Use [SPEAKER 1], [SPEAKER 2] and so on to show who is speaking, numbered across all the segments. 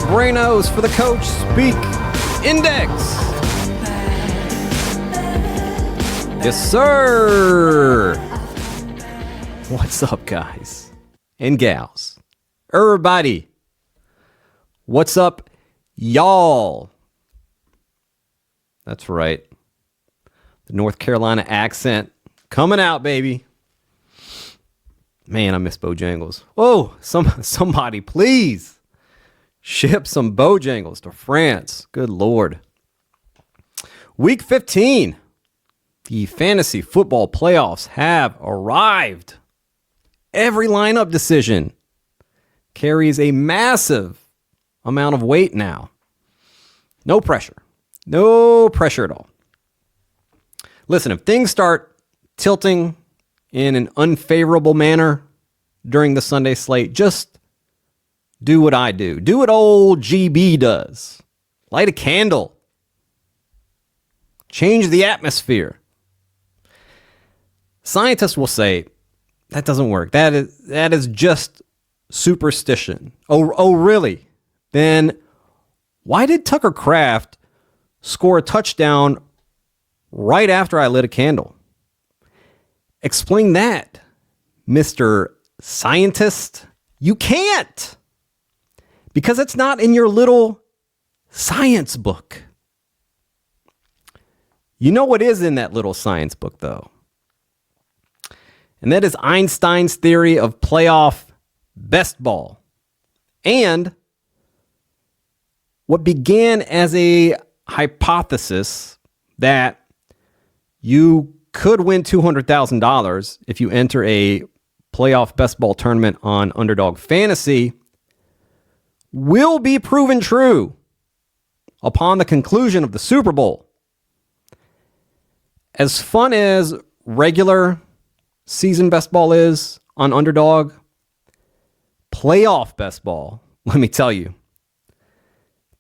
[SPEAKER 1] Branos for the Coachspeak Index. Yes, sir. What's up, guys and gals? Everybody. What's up, y'all? That's right. The North Carolina accent coming out, baby. Man, I miss Bojangles. Oh, somebody, please ship some Bojangles to France. Good Lord. Week 15. The fantasy football playoffs have arrived. Every lineup decision carries a massive amount of weight now. No pressure. No pressure at all. Listen, if things start tilting in an unfavorable manner during the Sunday slate, just do what I do. Do what old GB does. Light a candle. Change the atmosphere. Scientists will say that doesn't work. That is just superstition. Oh, really? Then why did Tucker Kraft score a touchdown right after I lit a candle? Explain that, Mr. Scientist. You can't. Because it's not in your little science book. You know what is in that little science book, though? And that is Einstein's theory of playoff best ball. And what began as a hypothesis that you could win $200,000 if you enter a playoff best ball tournament on Underdog Fantasy will be proven true upon the conclusion of the Super Bowl. As fun as regular season best ball is on Underdog, playoff best ball, let me tell you,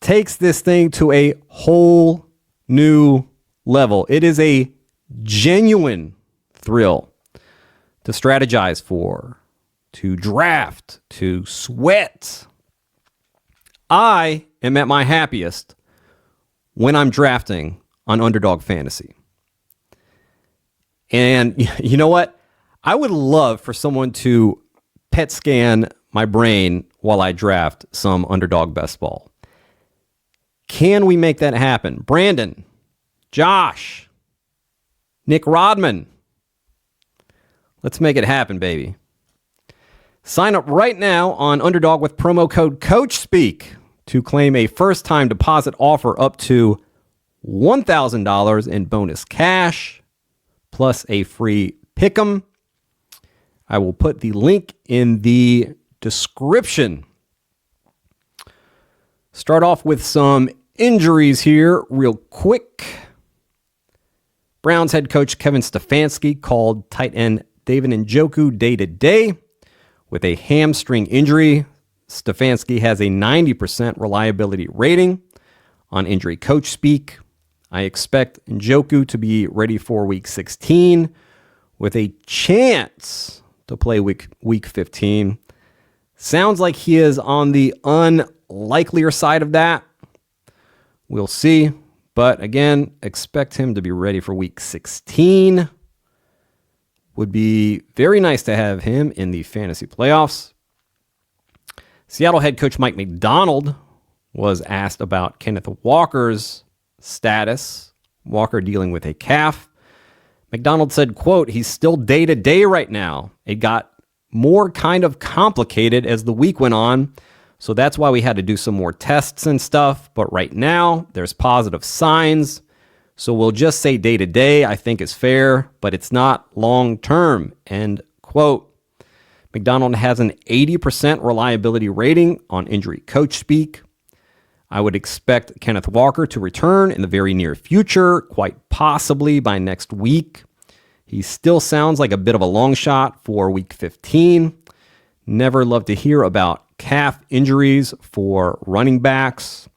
[SPEAKER 1] takes this thing to a whole new level. It is a genuine thrill to strategize for, to draft, to sweat. I am at my happiest when I'm drafting on Underdog Fantasy. And you know what? I would love for someone to PET scan my brain while I draft some Underdog best ball. Can we make that happen? Brandon, Josh, Nick Rodman. Let's make it happen, baby. Sign up right now on Underdog with promo code Coachspeak to claim a first-time deposit offer up to $1,000 in bonus cash, plus a free pick'em. I will put the link in the description. Start off with some injuries here real quick. Browns head coach Kevin Stefanski called tight end David Njoku day-to-day with a hamstring injury. Stefanski has a 90% reliability rating on Injury Coachspeak. I expect Njoku to be ready for Week 16 with a chance to play Week 15. Sounds like he is on the unlikelier side of that. We'll see. But again, expect him to be ready for Week 16. Would be very nice to have him in the fantasy playoffs. Seattle head coach Mike McDonald was asked about Kenneth Walker's status. Walker dealing with a calf. McDonald said, quote, "He's still day-to-day right now. It got more kind of complicated as the week went on. So that's why we had to do some more tests and stuff. But right now, there's positive signs. So we'll just say day-to-day, I think is fair, but it's not long-term," end quote. McDonald has an 80% reliability rating on Injury Coachspeak. I would expect Kenneth Walker to return in the very near future, quite possibly by next week. He still sounds like a bit of a long shot for Week 15. Never love to hear about calf injuries for running backs.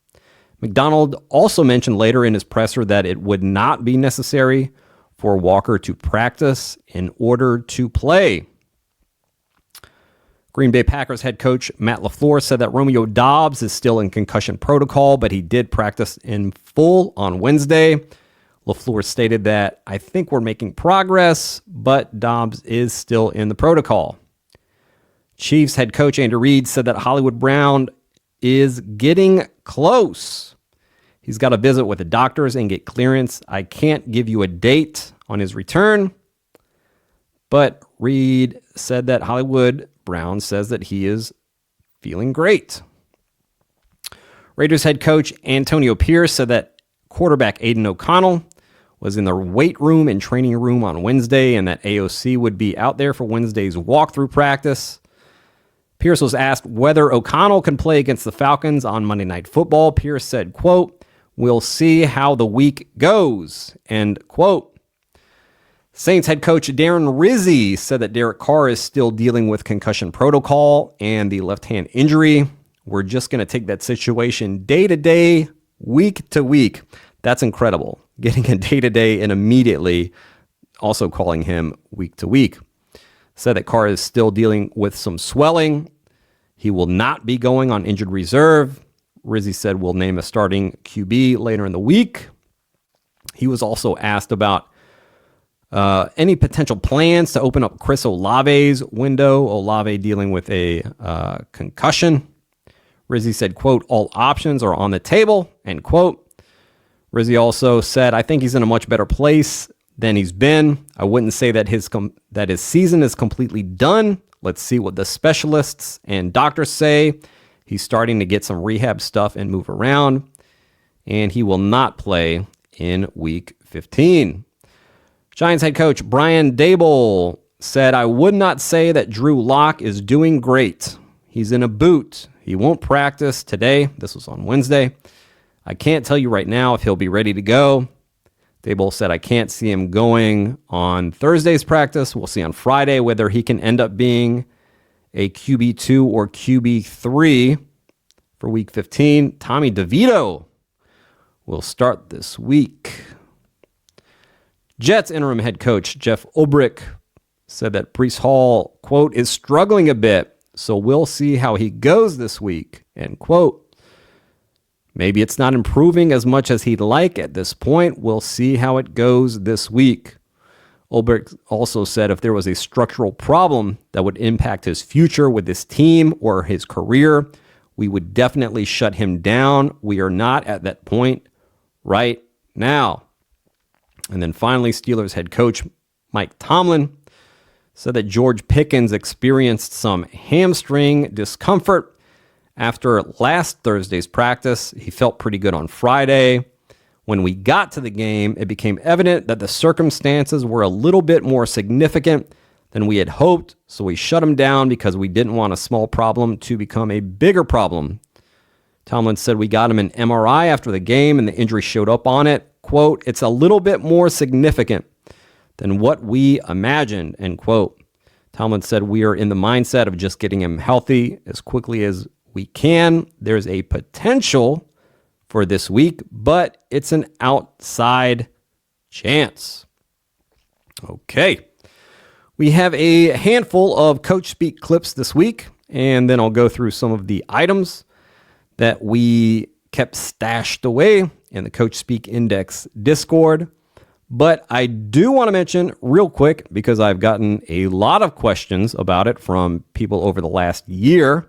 [SPEAKER 1] McDonald also mentioned later in his presser that it would not be necessary for Walker to practice in order to play. Green Bay Packers head coach Matt LaFleur said that Romeo Doubs is still in concussion protocol, but he did practice in full on Wednesday. LaFleur stated that, "I think we're making progress, but Doubs is still in the protocol." Chiefs head coach Andy Reid said that Hollywood Brown is getting close. He's got to visit with the doctors and get clearance. I can't give you a date on his return, but Reid said that Hollywood Brown says that he is feeling great. Raiders head coach Antonio Pierce said that quarterback Aiden O'Connell was in the weight room and training room on Wednesday and that AOC would be out there for Wednesday's walkthrough practice. Pierce was asked whether O'Connell can play against the Falcons on Monday Night Football. Pierce said, quote, "We'll see how the week goes," end quote. Saints head coach Darren Rizzi said that Derek Carr is still dealing with concussion protocol and the left hand injury. "We're just going to take that situation day to day, week to week." That's incredible. Getting a day to day and immediately also calling him week to week. Said that Carr is still dealing with some swelling. He will not be going on injured reserve. Rizzi said we'll name a starting QB later in the week. He was also asked about any potential plans to open up Chris Olave's window. Olave dealing with a concussion. Rizzi said, quote, "All options are on the table," end quote. Rizzi also said, "I think he's in a much better place than he's been. I wouldn't say that his season is completely done. Let's see what the specialists and doctors say. He's starting to get some rehab stuff and move around, and he will not play in week 15. Giants head coach Brian Daboll said, "I would not say that Drew Lock is doing great. He's in a boot. He won't practice today." This was on Wednesday. "I can't tell you right now if he'll be ready to go." Daboll said, "I can't see him going on Thursday's practice. We'll see on Friday whether he can end up being a QB2 or QB3 for week 15. Tommy DeVito will start this week." Jets interim head coach Jeff Ulbrich said that Breece Hall, quote, "is struggling a bit, so we'll see how he goes this week," end quote. "Maybe it's not improving as much as he'd like at this point. We'll see how it goes this week." Ulbrich also said if there was a structural problem that would impact his future with this team or his career, we would definitely shut him down. We are not at that point right now. And then finally, Steelers head coach Mike Tomlin said that George Pickens experienced some hamstring discomfort after last Thursday's practice. He felt pretty good on Friday. When we got to the game, it became evident that the circumstances were a little bit more significant than we had hoped, so we shut him down because we didn't want a small problem to become a bigger problem. Tomlin said we got him an MRI after the game and the injury showed up on it. Quote, "It's a little bit more significant than what we imagined," end quote. Tomlin said we are in the mindset of just getting him healthy as quickly as we can. There's a potential for this week, but it's an outside chance. Okay. We have a handful of Coachspeak clips this week, and then I'll go through some of the items that we kept stashed away in the Coachspeak Index Discord. But I do want to mention real quick, because I've gotten a lot of questions about it from people over the last year,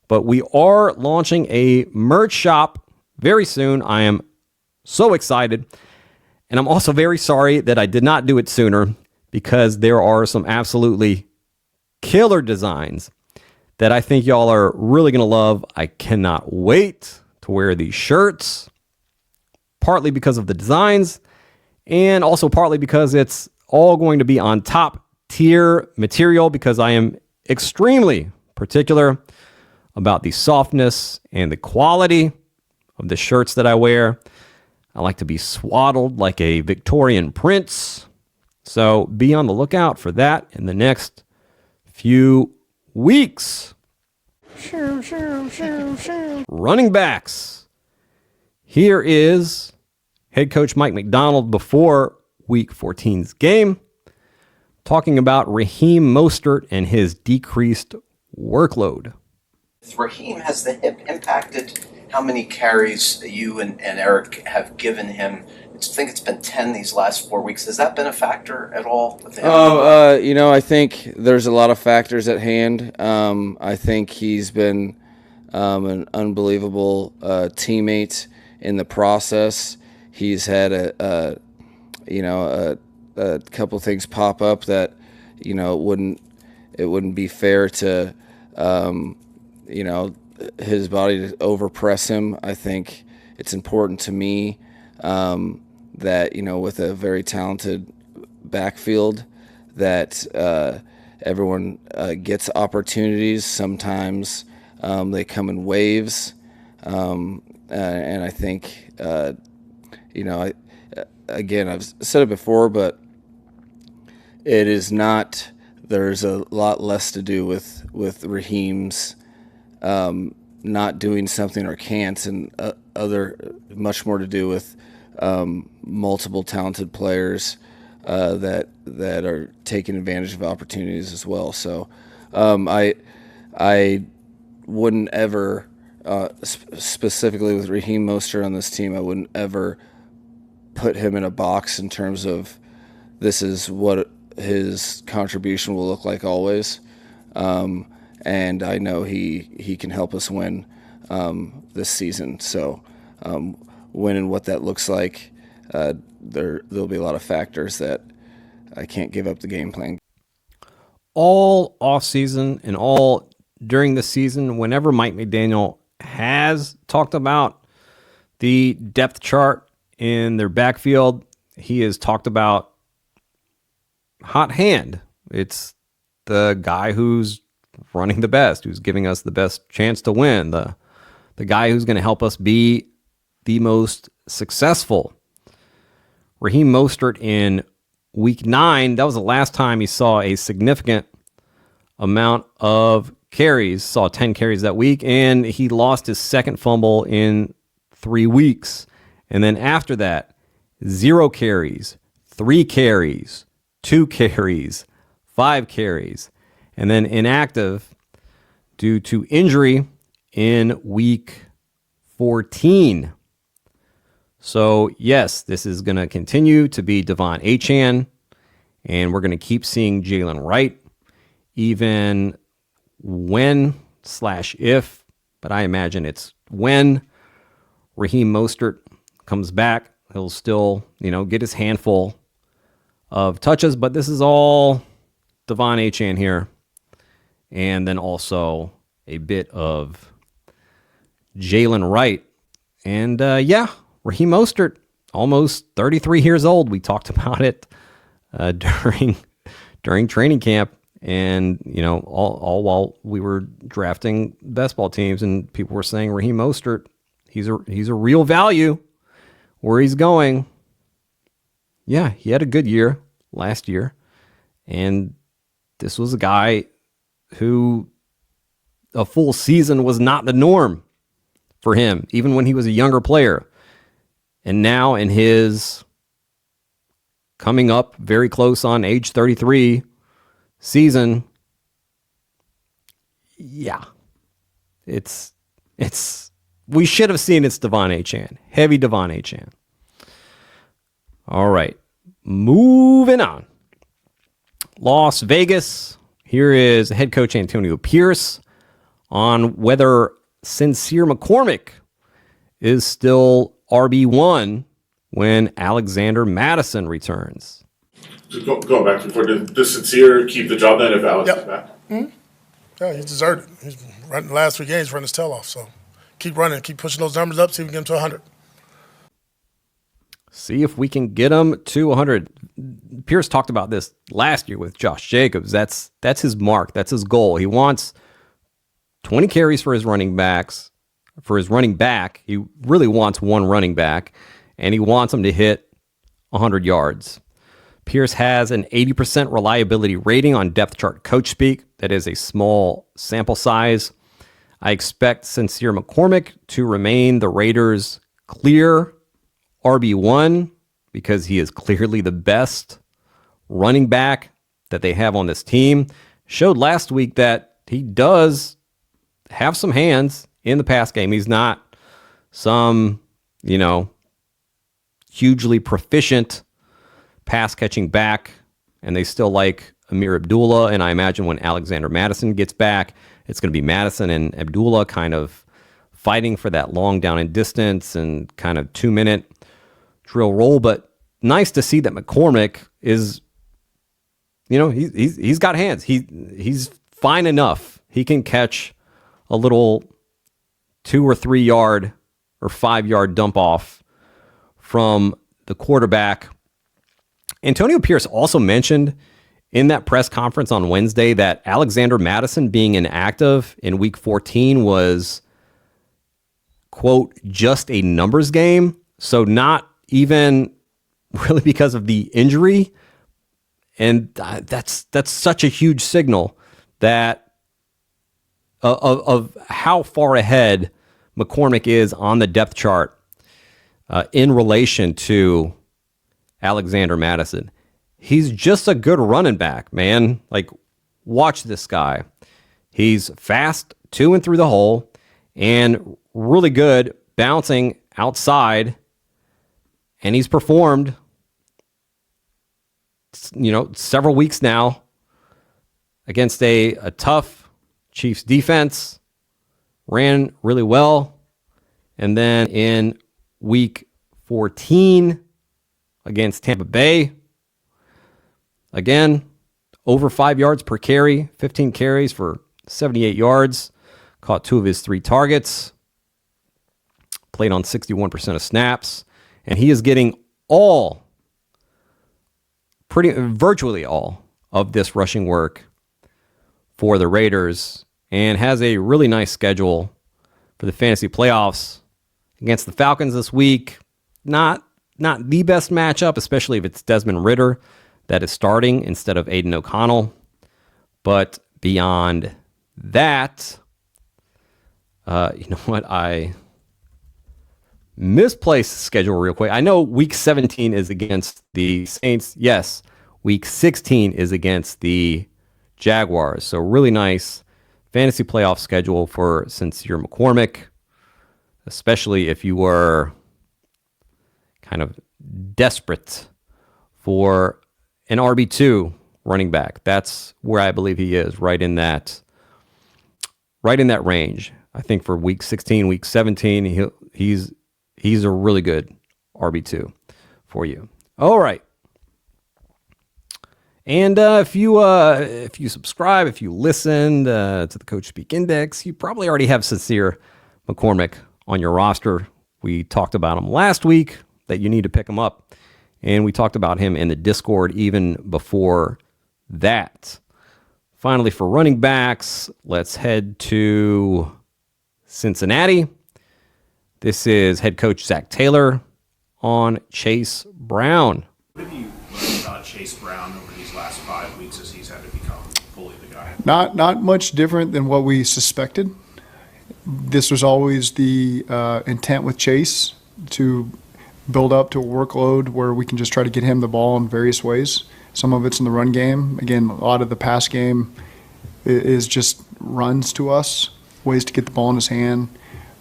[SPEAKER 1] but we are launching a merch shop very soon. I am so excited. And I'm also very sorry that I did not do it sooner, because there are some absolutely killer designs that I think y'all are really going to love. I cannot wait to wear these shirts, partly because of the designs and also partly because it's all going to be on top tier material, because I am extremely particular about the softness and the quality of the shirts that I wear. I like to be swaddled like a Victorian prince. So be on the lookout for that in the next few weeks. Running backs. Here is head coach Mike Macdonald before week 14's game, talking about Raheem Mostert and his decreased workload.
[SPEAKER 2] Raheem, has the hip impacted how many carries you and Eric have given him? I think it's been 10 these last 4 weeks. Has that been a factor at all with him?
[SPEAKER 3] I think there's a lot of factors at hand. I think he's been an unbelievable teammate in the process. He's had a couple things pop up that it wouldn't be fair to his body to overpress him. I think it's important to me that with a very talented backfield that everyone gets opportunities. Sometimes they come in waves, and I think again, I've said it before, but it is not. There's a lot less to do with Raheem's not doing something or can't, and much more to do with multiple talented players that are taking advantage of opportunities as well. So I wouldn't ever specifically with Raheem Mostert on this team, I wouldn't ever put him in a box in terms of this is what his contribution will look like always. And I know he can help us win this season. So when and what that looks like, there'll be a lot of factors that I can't give up the game plan.
[SPEAKER 1] All offseason and all during the season, whenever Mike McDaniel has talked about the depth chart in their backfield, he has talked about hot hand. It's the guy who's running the best, who's giving us the best chance to win, the guy who's going to help us be the most successful. Raheem Mostert in week 9, that was the last time he saw a significant amount of carries, saw 10 carries that week, and he lost his second fumble in 3 weeks. And then after that, 0 carries, 3 carries, 2 carries, 5 carries, and then inactive due to injury in week 14. So, yes, this is going to continue to be Devon Achane, and we're going to keep seeing Jalen Wright, even when/if, but I imagine it's when Raheem Mostert comes back, he'll still, get his handful of touches, but this is all Devon Achane here. And then also a bit of Jalen Wright. And Raheem Mostert, almost 33 years old. We talked about it during training camp. And, all while we were drafting best ball teams, and people were saying Raheem Mostert, he's a real value where he's going. Yeah, he had a good year last year. And this was a guy who a full season was not the norm for him, even when he was a younger player. And now in his coming up very close on age 33 season, it's we should have seen it's Devon Achane. Heavy Devon Achane. All right, moving on. Las Vegas. Here is head coach Antonio Pierce on whether Sincere McCormick is still RB1 when Alexander Madison returns.
[SPEAKER 4] Just going back before, does Sincere keep the job then if Alex is back?
[SPEAKER 5] Mm-hmm. Yeah, he deserved it. He's running the last 3 games, running his tail off. So keep running, keep pushing those numbers up, see if we can get him to 100.
[SPEAKER 1] See if we can get him to 100. Pierce talked about this last year with Josh Jacobs. That's his mark. That's his goal. He wants 20 carries for his running backs. For his running back, he really wants one running back, and he wants him to hit 100 yards. Pierce has an 80% reliability rating on depth chart Coachspeak. That is a small sample size. I expect Sincere McCormick to remain the Raiders' clear RB1 because he is clearly the best running back that they have on this team. Showed last week that he does have some hands in the pass game. He's not some, hugely proficient pass catching back, and they still like Amir Abdullah. And I imagine when Alexander Madison gets back, it's going to be Madison and Abdullah kind of fighting for that long down and distance and kind of 2-minute drill roll. But nice to see that McCormick is, he's got hands. He's fine enough. He can catch a little 2 or 3 yard or 5 yard dump off from the quarterback. Antonio Pierce also mentioned in that press conference on Wednesday that Alexander Madison being inactive in week 14 was, quote, just a numbers game. So not even really because of the injury. And that's such a huge signal that of how far ahead McCormick is on the depth chart in relation to Alexander Madison. He's just a good running back, man. Like, watch this guy. He's fast to and through the hole and really good bouncing outside. And he's performed, several weeks now against a tough Chiefs defense. Ran really well. And then in week 14 against Tampa Bay, again, over 5 yards per carry, 15 carries for 78 yards, caught 2 of his 3 targets, played on 61% of snaps, and he is getting virtually all of this rushing work for the Raiders, and has a really nice schedule for the fantasy playoffs against the Falcons this week. Not the best matchup, especially if it's Desmond Ridder that is starting instead of Aiden O'Connell. But beyond that, you know what? I misplaced the schedule real quick. I know week 17 is against the Saints. Yes, week 16 is against the Jaguars. So really nice fantasy playoff schedule for Sincere McCormick, especially if you were kind of desperate for an RB2 running back. That's where I believe he is, right in that range. I think for week 16, week 17, he's a really good RB2 for you. All right. And if you subscribe, if you listen to the Coachspeak Index, you probably already have Sincere McCormick on your roster. We talked about him last week, that you need to pick him up. And we talked about him in the Discord even before that. Finally, for running backs, let's head to Cincinnati. This is head coach Zach Taylor on Chase Brown.
[SPEAKER 6] What have you learned about Chase Brown over these last 5 weeks as he's had to become fully the guy?
[SPEAKER 7] Not much different than what we suspected. This was always the intent with Chase, to build up to a workload where we can just try to get him the ball in various ways. Some of it's in the run game. Again, a lot of the pass game is just runs to us, ways to get the ball in his hand.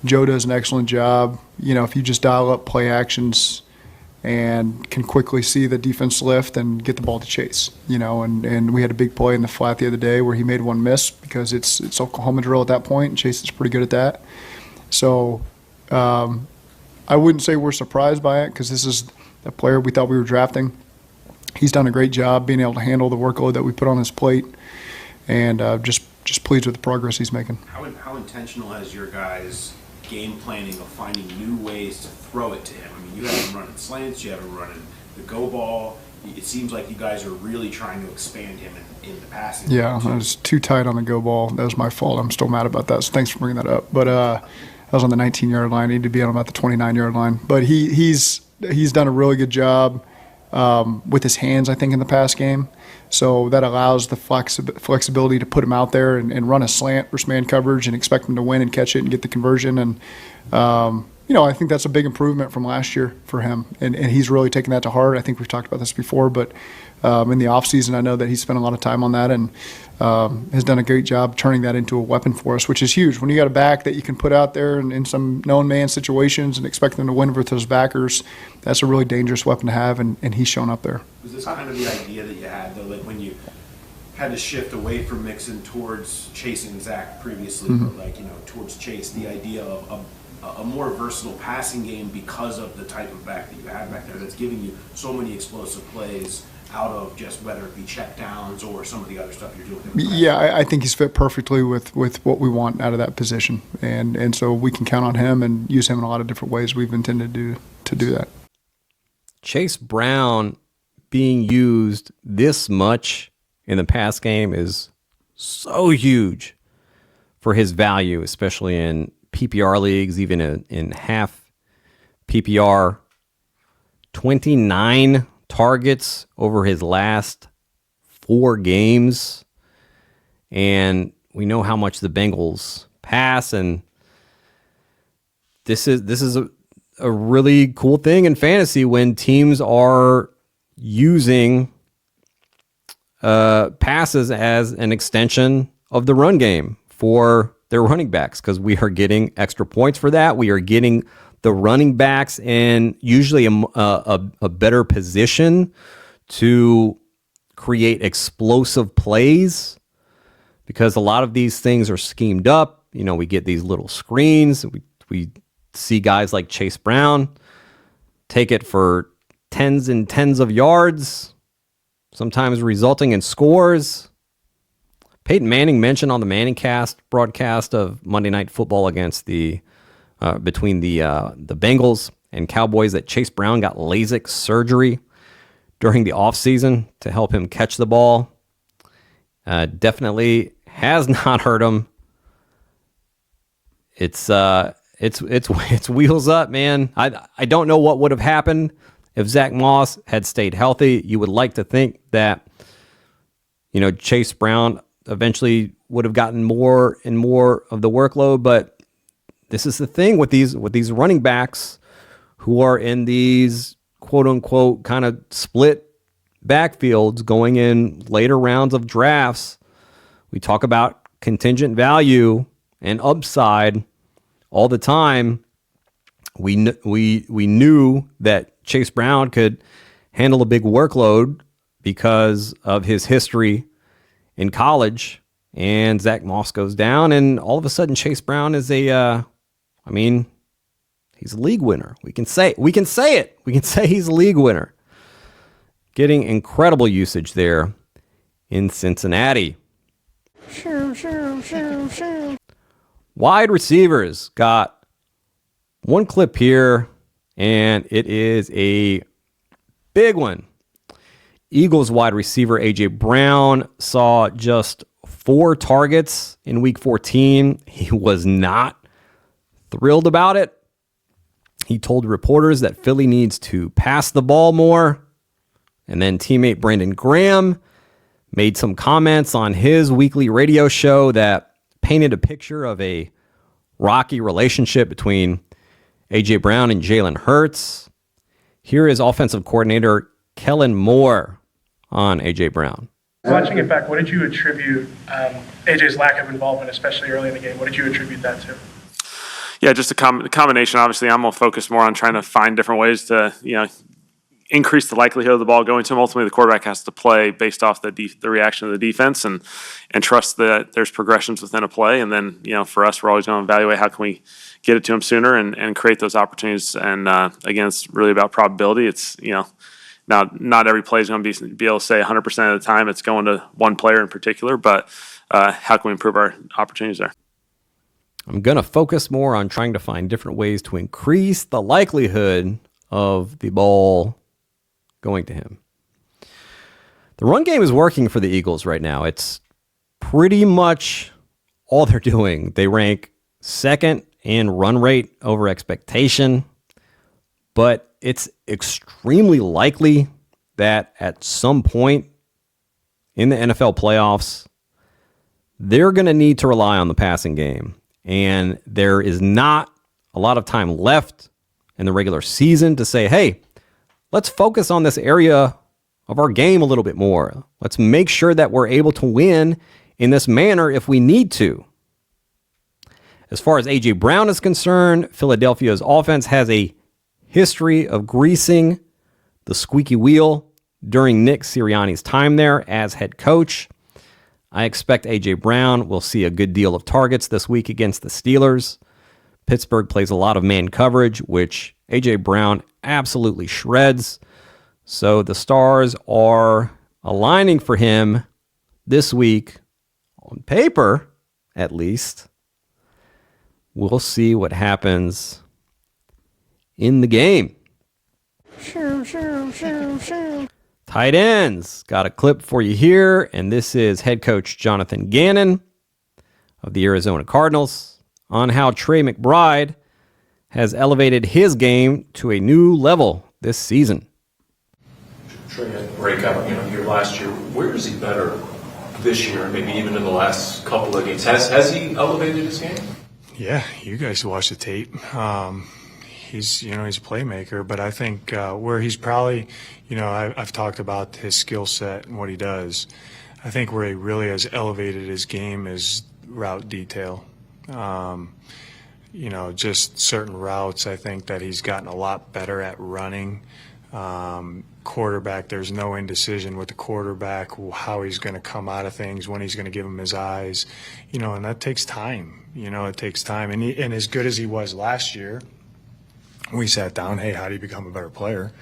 [SPEAKER 7] Joe does an excellent job. If you just dial up play actions and can quickly see the defense lift and get the ball to Chase, and we had a big play in the flat the other day where he made one miss because it's Oklahoma drill at that point, and Chase is pretty good at that. So I wouldn't say we're surprised by it, because this is a player we thought we were drafting. He's done a great job being able to handle the workload that we put on his plate, and just pleased with the progress he's making.
[SPEAKER 6] How intentional has your guys' game planning of finding new ways to throw it to him? I mean, you have him running slants, you have him running the go ball. It seems like you guys are really trying to expand him in the passing.
[SPEAKER 7] Yeah, I was too tight on the go ball. That was my fault. I'm still mad about that, so thanks for bringing that up. But I was on the 19-yard line. I need to be on about the 29-yard line. But he's done a really good job with his hands, I think, in the pass game. So that allows the flexibility to put him out there and run a slant versus man coverage and expect him to win and catch it and get the conversion. And, I think that's a big improvement from last year for him. And he's really taken that to heart. I think we've talked about this before, but in the offseason. I know that he spent a lot of time on that and has done a great job turning that into a weapon for us, which is huge. When you got a back that you can put out there in some known man situations and expect them to win with those backers, that's a really dangerous weapon to have, and he's shown up there.
[SPEAKER 6] Was this kind of the idea that you had, though, like when you had to shift away from Mixon towards chasing Zach previously, but like, towards Chase, the idea of a more versatile passing game because of the type of back that you have back there that's giving you so many explosive plays out of just whether it be check downs or some of the other stuff you're doing?
[SPEAKER 7] Yeah, I think he's fit perfectly with what we want out of that position. And so we can count on him and use him in a lot of different ways. We've intended to do that.
[SPEAKER 1] Chase Brown being used this much in the pass game is so huge for his value, especially in PPR leagues, even in half PPR. 29 targets over his last 4 games. And we know how much the Bengals pass, and this is a really cool thing in fantasy when teams are using passes as an extension of the run game for their running backs, because we are getting extra points for that. We are getting the running backs in usually a better position to create explosive plays, because a lot of these things are schemed up. We get these little screens. We see guys like Chase Brown take it for tens and tens of yards, sometimes resulting in scores. Peyton Manning mentioned on the Manningcast broadcast of Monday Night Football against between the Bengals and Cowboys that Chase Brown got LASIK surgery during the offseason to help him catch the ball. Definitely has not hurt him. It's wheels up, man. I don't know what would have happened if Zach Moss had stayed healthy. You would like to think that Chase Brown eventually would have gotten more and more of the workload, but this is the thing with these running backs who are in these quote unquote kind of split backfields going in later rounds of drafts. We talk about contingent value and upside all the time. We knew that Chase Brown could handle a big workload because of his history in college, and Zach Moss goes down, and all of a sudden Chase Brown is he's a league winner. We can say it. We can say he's a league winner. Getting incredible usage there in Cincinnati. Wide receivers got one clip here, and it is a big one. Eagles wide receiver A.J. Brown saw just 4 targets in Week 14. He was not thrilled about it. He told reporters that Philly needs to pass the ball more. And then teammate Brandon Graham made some comments on his weekly radio show that painted a picture of a rocky relationship between A.J. Brown and Jalen Hurts. Here is offensive coordinator Kellen Moore on A.J. Brown.
[SPEAKER 8] Watching it back, what did you attribute A.J.'s lack of involvement, especially early in the game? What did you attribute that to?
[SPEAKER 9] Yeah, just a combination. Obviously, I'm going to focus more on trying to find different ways to, increase the likelihood of the ball going to him. Ultimately, the quarterback has to play based off the reaction of the defense and trust that there's progressions within a play. And then, for us, we're always going to evaluate how can we get it to him sooner and create those opportunities. And again, it's really about probability. It's, now not every play is going to be able to say 100% of the time it's going to one player in particular, but how can we improve our opportunities there?
[SPEAKER 1] I'm going to focus more on trying to find different ways to increase the likelihood of the ball going to him. The run game is working for the Eagles right now. It's pretty much all they're doing. They rank second in run rate over expectation, but it's extremely likely that at some point in the NFL playoffs, they're going to need to rely on the passing game. And there is not a lot of time left in the regular season to say, hey, let's focus on this area of our game a little bit more. Let's make sure that we're able to win in this manner if we need to. As far as A.J. Brown is concerned, Philadelphia's offense has a history of greasing the squeaky wheel during Nick Sirianni's time there as head coach. I expect A.J. Brown will see a good deal of targets this week against the Steelers. Pittsburgh plays a lot of man coverage, which A.J. Brown absolutely shreds. So the stars are aligning for him this week, on paper at least. We'll see what happens in the game. Tight ends. Got a clip for you here, and this is head coach Jonathan Gannon of the Arizona Cardinals on how Trey McBride has elevated his game to a new level this season.
[SPEAKER 10] Trey had a breakout, year last year. Where is he better this year, maybe even in the last couple of games? Has he elevated his game?
[SPEAKER 11] Yeah, you guys watch the tape. He's a playmaker, but I think where he's probably, I've talked about his skill set and what he does. I think where he really has elevated his game is route detail. Just certain routes, I think that he's gotten a lot better at running. Quarterback, there's no indecision with the quarterback, how he's going to come out of things, when he's going to give him his eyes, and that takes time. It takes time. And as good as he was last year, we sat down, hey, how do you become a better player?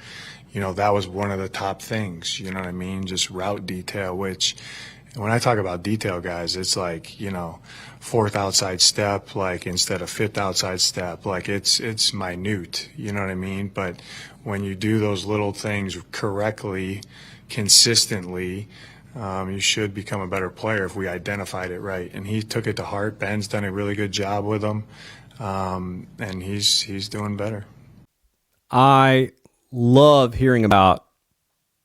[SPEAKER 11] That was one of the top things, you know what I mean? Just route detail, which when I talk about detail, guys, it's like, fourth outside step, like instead of fifth outside step, like it's minute, you know what I mean? But when you do those little things correctly, consistently, you should become a better player if we identified it right. And he took it to heart. Ben's done a really good job with him, and he's doing better.
[SPEAKER 1] I love hearing about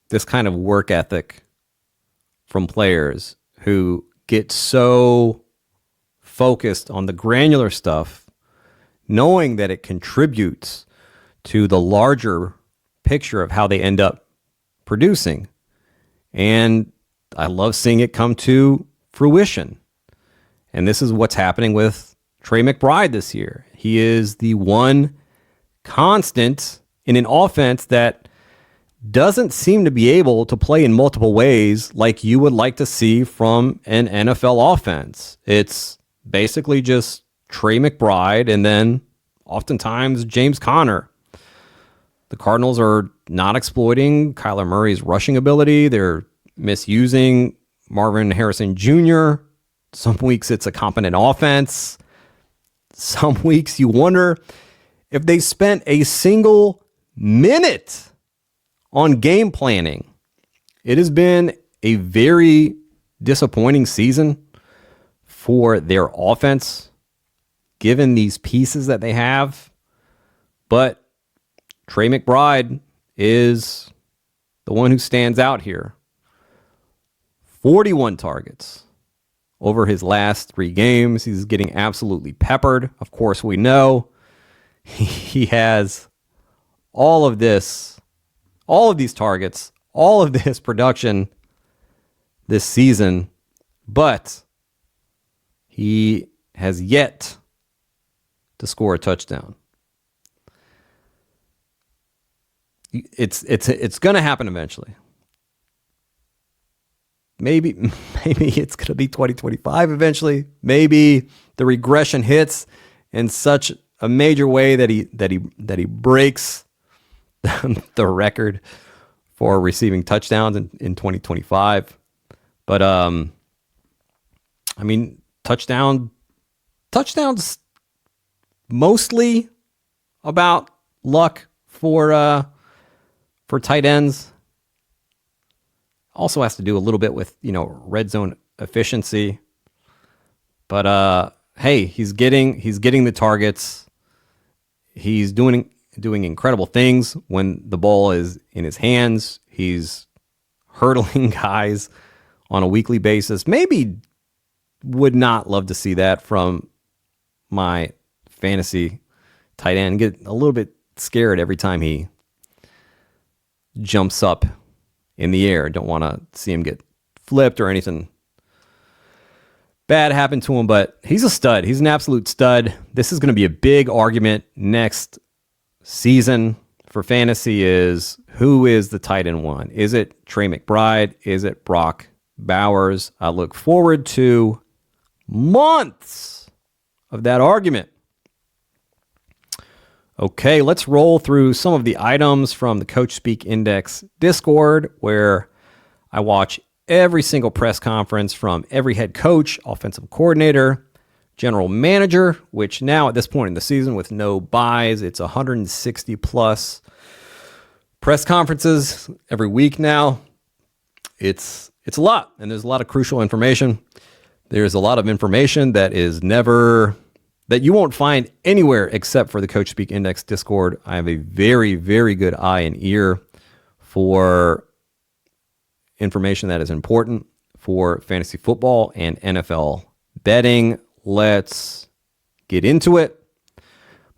[SPEAKER 1] this kind of work ethic from players who get so focused on the granular stuff, knowing that it contributes to the larger picture of how they end up producing. And I love seeing it come to fruition. And this is what's happening with Trey McBride this year. He is the one constant in an offense that doesn't seem to be able to play in multiple ways like you would like to see from an NFL offense. It's basically just Trey McBride and then oftentimes James Conner. The Cardinals are not exploiting Kyler Murray's rushing ability. They're misusing Marvin Harrison Jr. Some weeks it's a competent offense. Some weeks you wonder if they spent a single minute on game planning. It has been a very disappointing season for their offense, given these pieces that they have. But Trey McBride is the one who stands out here. 41 targets over his last 3 games. He's getting absolutely peppered. Of course, we know he has all of these targets, all of this production this season, but he has yet to score a touchdown. It's going to happen eventually. Maybe it's going to be 2025 eventually. Maybe the regression hits in such a major way that he breaks the record for receiving touchdowns in 2025. But touchdowns mostly about luck for tight ends. Also has to do a little bit with, red zone efficiency. But hey, he's getting the targets. He's doing incredible things when the ball is in his hands. He's hurdling guys on a weekly basis. Maybe would not love to see that from my fantasy tight end. Get a little bit scared every time he jumps up in the air. Don't want to see him get flipped or anything bad happen to him, but he's a stud. He's an absolute stud. This is going to be a big argument next season for fantasy is who is the tight end one? Is it Trey McBride? Is it Brock Bowers? I look forward to months of that argument. Okay, let's roll through some of the items from the Coachspeak Index Discord, where I watch every single press conference from every head coach, offensive coordinator, general manager, which now at this point in the season with no buys, it's 160 plus press conferences every week now. It's a lot, and there's a lot of crucial information. There's a lot of information that you won't find anywhere except for the Coachspeak Index Discord. I have a very, very good eye and ear for information that is important for fantasy football and NFL betting. Let's get into it.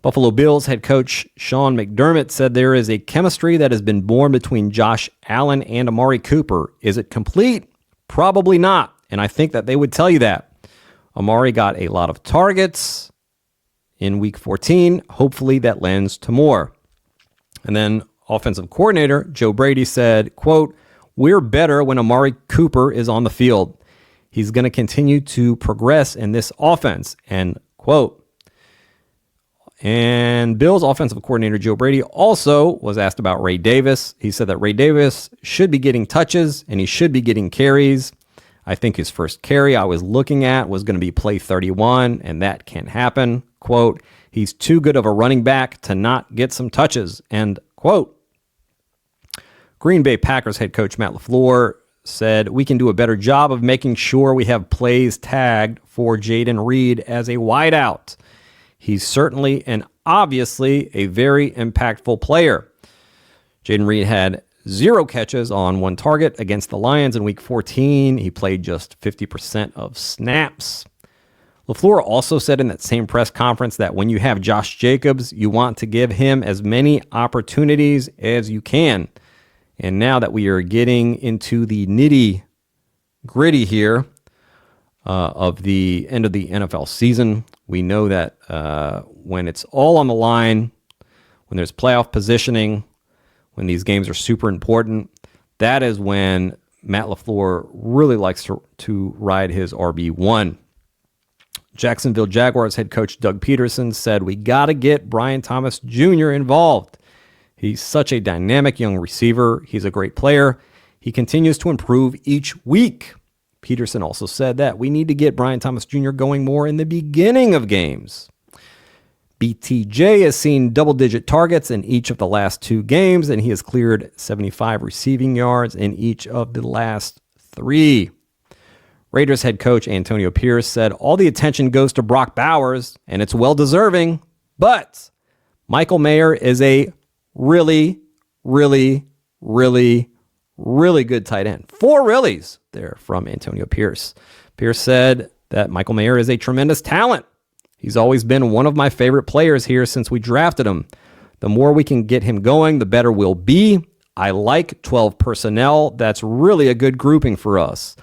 [SPEAKER 1] Buffalo Bills head coach Sean McDermott said there is a chemistry that has been born between Josh Allen and Amari Cooper. Is it complete? Probably not. And I think that they would tell you that. Amari got a lot of targets in week 14. Hopefully that lends to more. And then offensive coordinator Joe Brady said, quote, "We're better when Amari Cooper is on the field. He's going to continue to progress in this offense," end quote. And Bills offensive coordinator Joe Brady also was asked about Ray Davis. He said that Ray Davis should be getting touches and he should be getting carries. I think his first carry I was looking at was going to be play 31, and that can't happen. Quote, "He's too good of a running back to not get some touches," end quote. Green Bay Packers head coach Matt LaFleur said, "We can do a better job of making sure we have plays tagged for Jaden Reed as a wideout. He's certainly and obviously a very impactful player." Jaden Reed had 0 catches on 1 target against the Lions in week 14. He played just 50% of snaps. LaFleur also said in that same press conference that when you have Josh Jacobs, you want to give him as many opportunities as you can. And now that we are getting into the nitty-gritty here of the end of the NFL season, we know that when it's all on the line, when there's playoff positioning, when these games are super important, that is when Matt LaFleur really likes to ride his RB1. Jacksonville Jaguars head coach Doug Peterson said, "We got to get Brian Thomas Jr. involved. He's such a dynamic young receiver. He's a great player. He continues to improve each week." Peterson also said that we need to get Brian Thomas Jr. going more in the beginning of games. BTJ has seen double-digit targets in each of the last 2 games, and he has cleared 75 receiving yards in each of the last 3. Raiders head coach Antonio Pierce said, "All the attention goes to Brock Bowers, and it's well-deserving, but Michael Mayer is a really, really, really, really good tight end." 4 reallys there from Antonio Pierce. Pierce said that Michael Mayer is a tremendous talent. He's always been one of my favorite players here since we drafted him. The more we can get him going, the better we'll be. I like 12 personnel. That's really a good grouping for us.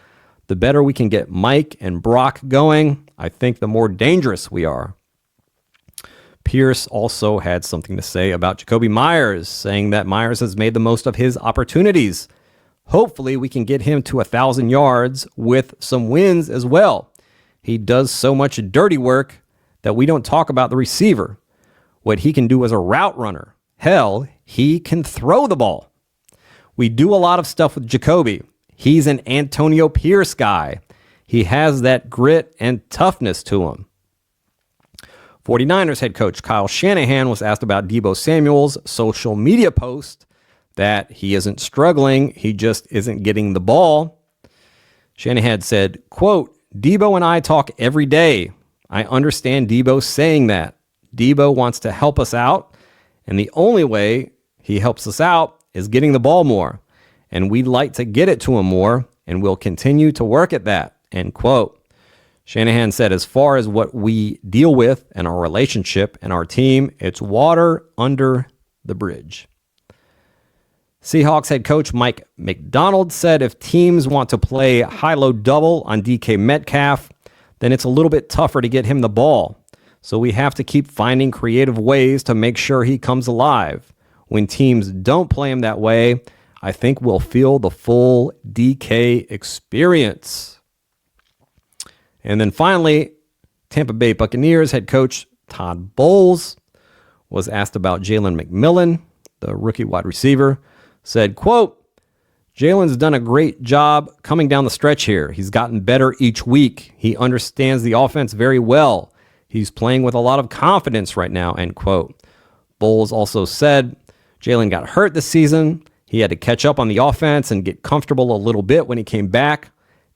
[SPEAKER 1] The better we can get Mike and Brock going, I think the more dangerous we are. Pierce also had something to say about Jacoby Myers, saying that Myers has made the most of his opportunities. Hopefully we can get him to 1,000 yards with some wins as well. He does so much dirty work that we don't talk about the receiver, what he can do as a route runner. Hell, he can throw the ball. We do a lot of stuff with Jacoby. He's an Antonio Pierce guy. He has that grit and toughness to him. 49ers head coach Kyle Shanahan was asked about Deebo Samuel's social media post that he isn't struggling, he just isn't getting the ball. Shanahan said, quote, "Deebo and I talk every day. I understand Deebo saying that. Deebo wants to help us out, and the only way he helps us out is getting the ball more. And we'd like to get it to him more, and we'll continue to work at that," end quote. Shanahan said, "As far as what we deal with and our relationship and our team, it's water under the bridge." Seahawks head coach Mike McDonald said if teams want to play high-low double on DK Metcalf, then it's a little bit tougher to get him the ball. So we have to keep finding creative ways to make sure he comes alive. When teams don't play him that way, I think we'll feel the full DK experience. And then finally, Tampa Bay Buccaneers head coach Todd Bowles was asked about Jalen McMillan, the rookie wide receiver, said, quote, Jalen's done a great job coming down the stretch here. He's gotten better each week. He understands the offense very well. He's playing with a lot of confidence right now, end quote. Bowles also said Jalen got hurt this season. He had to catch up on the offense and get comfortable a little bit when he came back.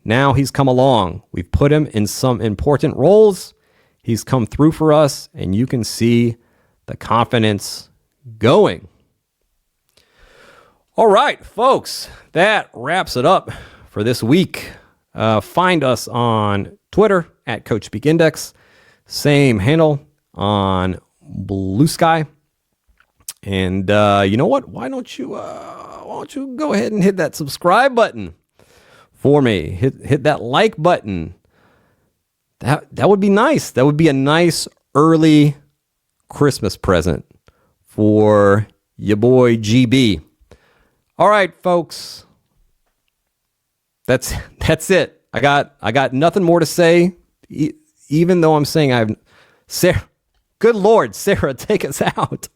[SPEAKER 1] Now he's come along. We've put him in some important roles. He's come through for us, and you can see the confidence going. All right, folks, that wraps it up for this week. Find us on Twitter at Coachspeak Index. Same handle on Blue Sky. And you know what? Why don't you go ahead and hit that subscribe button for me? Hit that like button. That would be nice. That would be a nice early Christmas present for your boy GB. All right, folks. That's it. I got nothing more to say. Even though I'm saying Sarah, good Lord, Sarah, take us out.